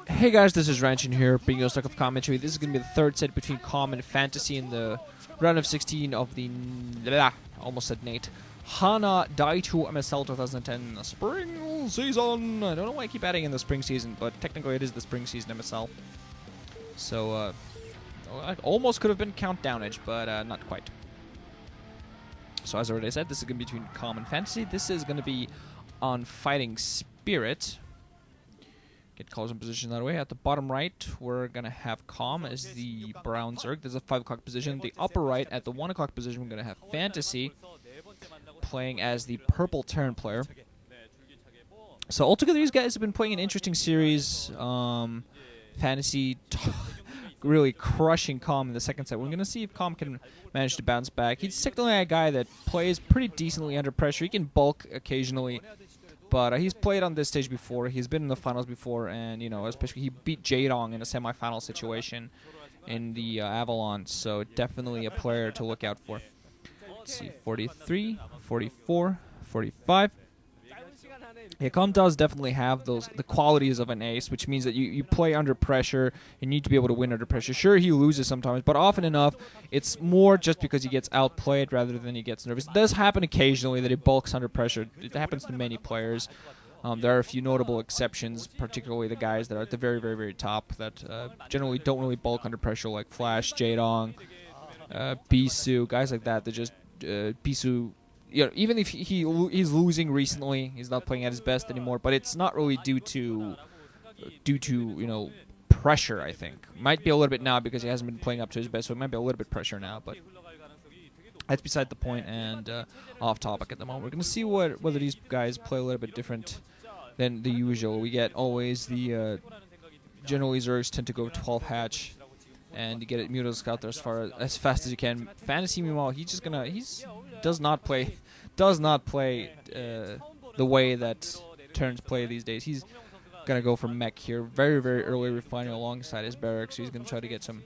Hey guys, this is Ranchin here, bringing you a stock of commentary. This is going to be the third set between Com and Fantasy in the round of 16 of the, almost said Nate, Hana Daetoo MSL 2010 spring season. I don't know why I keep adding in the spring season, but technically it is the spring season MSL. So, I almost could have been countdownage, but not quite. So as I already said, this is going to be between Com and Fantasy. This is going to be on Fighting Spirit. Get colors in position that way. At the bottom right, we're going to have Com as the brown zerg. There's a 5 o'clock position. The upper right, at the 1 o'clock position, we're going to have Fantasy playing as the purple Terran player. So altogether, these guys have been playing an interesting series. Fantasy really crushing Com in the second set. We're going to see if Com can manage to bounce back. He's technically a guy that plays pretty decently under pressure. He can bulk occasionally. But he's played on this stage before. He's been in the finals before, and you know, especially he beat Jaedong in a semifinal situation in the Avalon. So definitely a player to look out for. Let's see, 43, 44, 45. Yeah, Com does definitely have the qualities of an ace, which means that you play under pressure. You need to be able to win under pressure. Sure, he loses sometimes, but often enough, it's more just because he gets outplayed rather than he gets nervous. It does happen occasionally that he bulks under pressure. It happens to many players. There are a few notable exceptions, particularly the guys that are at the very, very, very top that generally don't really bulk under pressure, like Flash, Jaedong, Bisu, guys like that. That just Bisu. You know, even if he's losing recently, he's not playing at his best anymore. But it's not really due to you know, pressure. I think might be a little bit now because he hasn't been playing up to his best, so it might be a little bit pressure now. But that's beside the point and off topic at the moment. We're gonna see whether these guys play a little bit different than the usual. We get always the generally zergs tend to go 12 hatch. And you get it muted scout there as fast as you can. Fantasy, meanwhile, he does not play the way that Terrans play these days. He's gonna go for mech here, very, very early refining alongside his barracks. So he's gonna try to get some.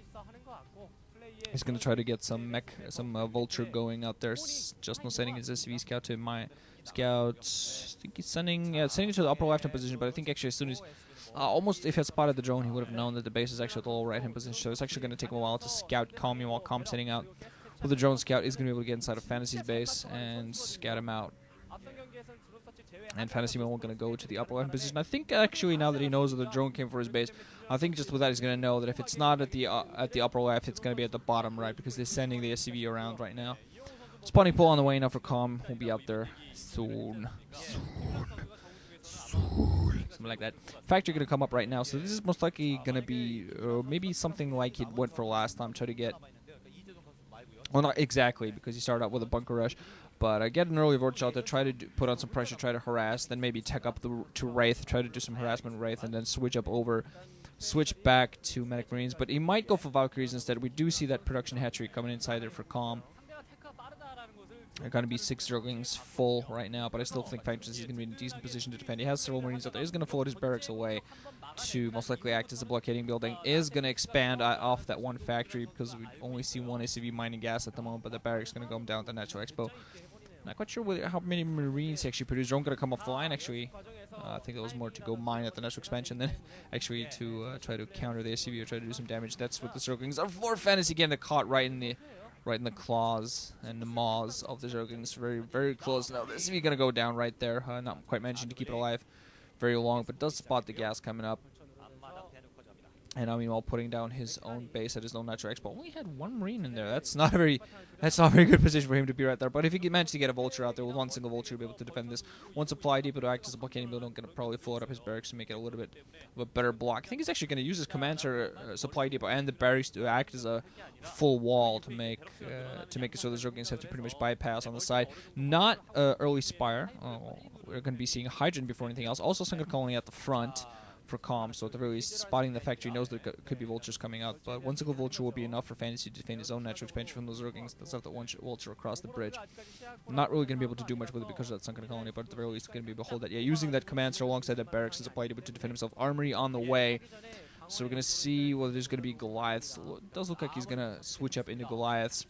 He's gonna try to get some mech, some vulture going out there. Just no sending his SCV scout to my scouts. I think he's sending it to the upper left-hand position, but I think actually as soon as almost if he had spotted the drone, he would have known that the base is actually at the lower right-hand position. So it's actually going to take him a while to scout Com. While Com sitting out with the drone scout, is going to be able to get inside of Fantasy's base and scout him out. And Fantasy will going to go to the upper left position. I think actually now that he knows that the drone came for his base, I think just with that he's going to know that if it's not at the upper left, it's going to be at the bottom right because they're sending the SCV around right now. Spawning pull on the way now for Com. We'll be out there soon. Something like that. Factory going to come up right now, so this is most likely going to be maybe something like he went for last time. Try to get, well, not exactly because he started out with a bunker rush, but get an early Vortex out there, try to put on some pressure, try to harass, then maybe tech up to Wraith, try to do some harassment with Wraith, and then switch back to Medic Marines. But he might go for Valkyries instead. We do see that production hatchery coming inside there for Com. They're going to be 6 zerglings full right now, but I still think Fantasy is going to be in a decent position to defend. He has several Marines out there. He's going to float his barracks away to most likely act as a blockading building. Is going to expand off that one factory because we only see one SCV mining gas at the moment, but the barracks is going to go down at the Natural Expo. Not quite sure how many Marines he actually produced. Drone going to come off the line, actually. I think it was more to go mine at the Natural Expansion than actually to try to counter the SCV or try to do some damage. That's what the zerglings are for. Fantasy getting caught right in the claws and the maws of the zerglings. Very, very close now. This is going to go down right there. Not quite managing to keep it alive very long, but does spot the gas coming up. And I mean, while putting down his own base at his own Natural Expo, only had 1 Marine in there. That's not a very good position for him to be right there. But if he managed to get a Vulture out there with 1 single Vulture, he'll be able to defend this. One supply depot to act as a blockading building, going to probably float up his barracks to make it a little bit of a better block. I think he's actually going to use his command supply depot and the barracks to act as a full wall to make it so the Zerglings have to pretty much bypass on the side. Not early Spire. We're going to be seeing Hydrant before anything else. Also, single colony at the front for Com, so at the very least, spotting the factory, knows there could be vultures coming out, but 1 single vulture will be enough for Fantasy to defend his own Natural Expansion from those zerglings. That's not that 1 vulture across the bridge. Not really going to be able to do much with it because of that sunken colony, but at the very least, going to be able to hold that. Yeah, using that commander alongside that barracks as a play to defend himself. Armory on the way. So we're going to see whether there's going to be Goliaths. It does look like he's going to switch up into Goliaths.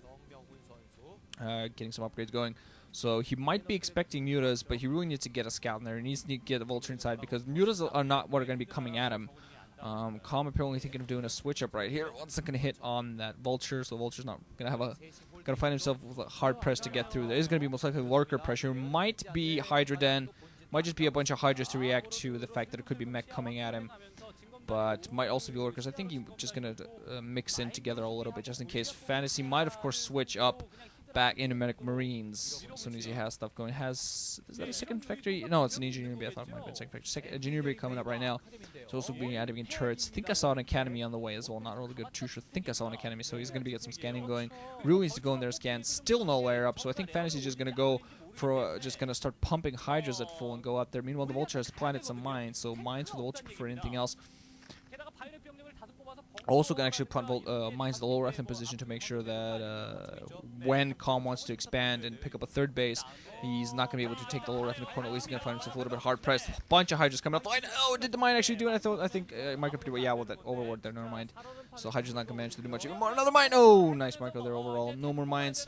Getting some upgrades going. So he might be expecting mutas, but he really needs to get a scout in there. He needs to get a vulture inside because mutas are not what are going to be coming at him. Calm apparently thinking of doing a switch up right here. Once it's going to hit on that vulture, so vulture's not going to have a... Going to find himself with a hard press to get through. There is going to be most likely lurker pressure. Might be Hydra Den. Might just be a bunch of Hydras to react to the fact that it could be mech coming at him. But might also be lurkers. I think he's just going to mix in together a little bit just in case. Fantasy might, of course, switch up back into Medic Marines as soon as he has stuff going. Is that a second factory? No, it's an engineer bay. I thought it might have been a second factory. Engineer bay coming up right now. It's also being added in turrets. Think I saw an academy on the way as well. Not really good. Too sure. Think I saw an academy, so he's going to get some scanning going. Really needs to go in there scan. Still no layer up, so I think Fantasy's just going to go for just going to start pumping Hydras at full and go out there. Meanwhile, the Vulture has planted some mines, so mines for the Vulture before anything else. Also can actually plant mines the lower left-hand position to make sure that when Calm wants to expand and pick up a third base, he's not going to be able to take the lower left-hand corner. At least he's going to find himself a little bit hard-pressed. Bunch of Hydras coming up. Oh, did the mine actually do it? I think Micro pretty well. Yeah, with that overword there, never mind. So Hydra's not going to manage to do much. Even more. Another mine. Oh, nice Micro there overall. No more mines.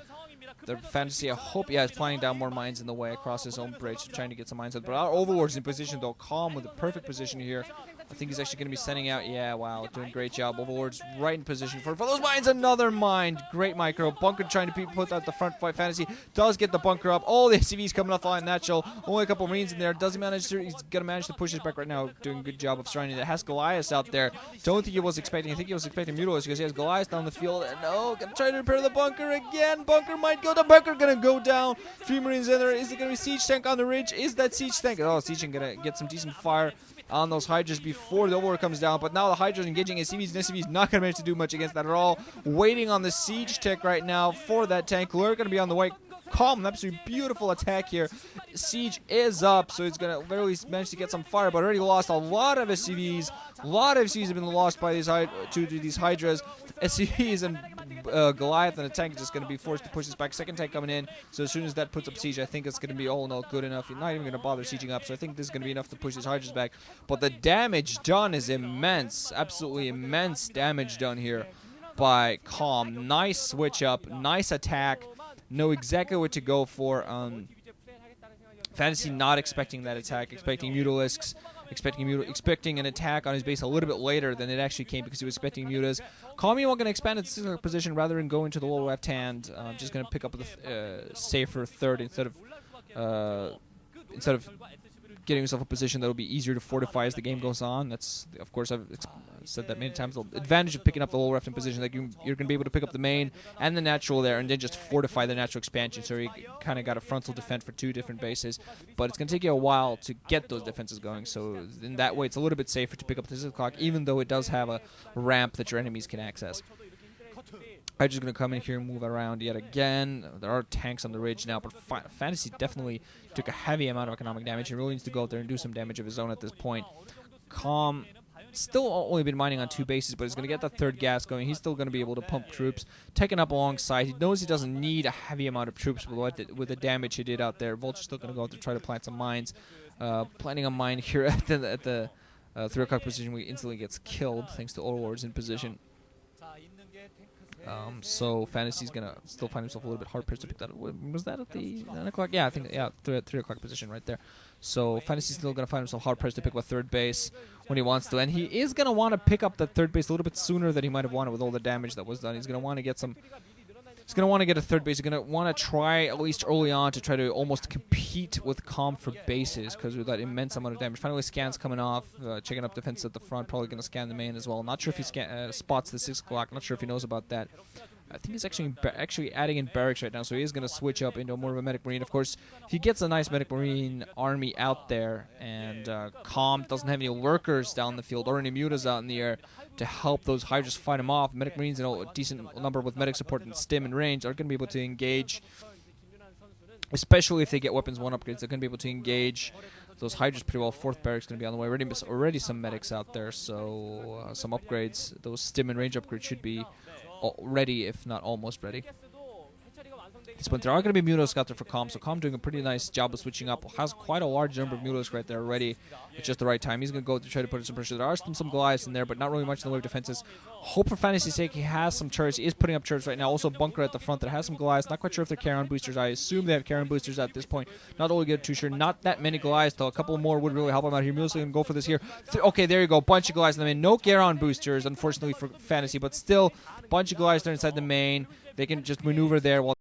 The Fantasy, I hope, yeah, is planning down more mines in the way across his own bridge, trying to get some mines out. But our Overlord's in position, though. Calm with the perfect position here. I think he's actually going to be sending out, yeah, wow, doing a great job. Overlord's right in position for those mines. Another mine. Great Micro. Bunker trying to put out the front fight. Fantasy does get the bunker up. All the SCVs coming off the line natural. Only a couple Marines in there. Does he manage to, he's going to manage to push his back right now. Doing a good job of surrounding it. Has Goliath out there. Don't think he was expecting. I think he was expecting Mutilis because he has Goliath down the field. And no, going to try to repair the bunker again. Bunker might go. The bunker going to go down. 3 Marines in there. Is it going to be Siege Tank on the ridge? Is that Siege Tank? Oh, Siege Tank going to get some decent fire on those Hydras before the Overlord comes down, but now the Hydras engaging SCVs, and SCVs not going to manage to do much against that at all. Waiting on the Siege Tech right now for that tank. Lure going to be on the way. Calm, an absolutely beautiful attack here. Siege is up, so he's going to barely manage to get some fire, but already lost a lot of SCVs. A lot of SCVs have been lost by these these Hydras. SCVs and Goliath and the tank is just going to be forced to push this back. Second tank coming in, so as soon as that puts up siege, I think it's going to be all in all good enough. You're not even going to bother sieging up, so I think this is going to be enough to push these Hydras back. But the damage done is immense. Absolutely immense damage done here by Calm. Nice switch up, nice attack. Know exactly what to go for. Fantasy not expecting that attack, expecting Mutalisks, expecting an attack on his base a little bit later than it actually came because he was expecting mutas. Calm going to expand its position rather than go into the lower left hand. Just going to pick up the safer third instead of getting himself a position that will be easier to fortify as the game goes on. That's, of course, I've said that many times. The advantage of picking up the lower left hand position, like you're going to be able to pick up the main and the natural there, and then just fortify the natural expansion. So you kind of got a frontal defense for 2 different bases, but it's going to take you a while to get those defenses going. So in that way, it's a little bit safer to pick up the 6 o'clock, even though it does have a ramp that your enemies can access. I'm just going to come in here and move around yet again. There are tanks on the ridge now, but Fantasy definitely took a heavy amount of economic damage. He really needs to go out there and do some damage of his own at this point. Calm, still only been mining on 2 bases, but he's going to get that third gas going. He's still going to be able to pump troops, taking up alongside. He knows he doesn't need a heavy amount of troops with the damage he did out there. Vulture's still going to go out to try to plant some mines. Planting a mine here at the 3 o'clock position, we instantly gets killed thanks to Overlords in position. So Fantasy's gonna still find himself a little bit hard pressed to pick that up. Was that at the 9 o'clock? Yeah, I think, yeah, 3 o'clock position right there. So Fantasy's still gonna find himself hard pressed to pick up a third base when he wants to, and he is gonna want to pick up that third base a little bit sooner than he might have wanted with all the damage that was done. He's gonna want to get some. He's going to want to get a third base. He's going to want to try, at least early on, to try to almost compete with Calm for bases, because with that immense amount of damage. Finally, scans coming off, checking up defense at the front, probably going to scan the main as well. Not sure if he spots the 6 o'clock. Not sure if he knows about that. I think he's actually adding in barracks right now, so he is going to switch up into more of a Medic Marine. Of course, if he gets a nice Medic Marine army out there, and Calm doesn't have any lurkers down the field or any mutas out in the air to help those Hydras fight him off, Medic Marines and a decent number with medic support and stim and range are going to be able to engage, especially if they get weapons 1 upgrades. They're going to be able to engage those Hydras pretty well. 4th barracks going to be on the way. Already some medics out there, so some upgrades. Those stim and range upgrades should be ready, if not almost ready. this point. There are going to be Muto Scouts there for Calm, so Calm doing a pretty nice job of switching up. Has quite a large number of Mutos right there already. It's just the right time. He's going to go to try to put in some pressure. There are some Goliaths in there, but not really much in the way of defenses. Hope for fantasy's sake he has some turrets. He is putting up turrets right now. Also bunker at the front that has some Goliaths. Not quite sure if they're Charon boosters. I assume they have Charon boosters at this point. Not only get too sure. Not that many Goliaths though. A couple more would really help him out here. Muto's going to go for this here. Okay, there you go. Bunch of Goliaths in the main. No Charon boosters, unfortunately for fantasy, but still bunch of Goliaths there inside the main. They can just maneuver there while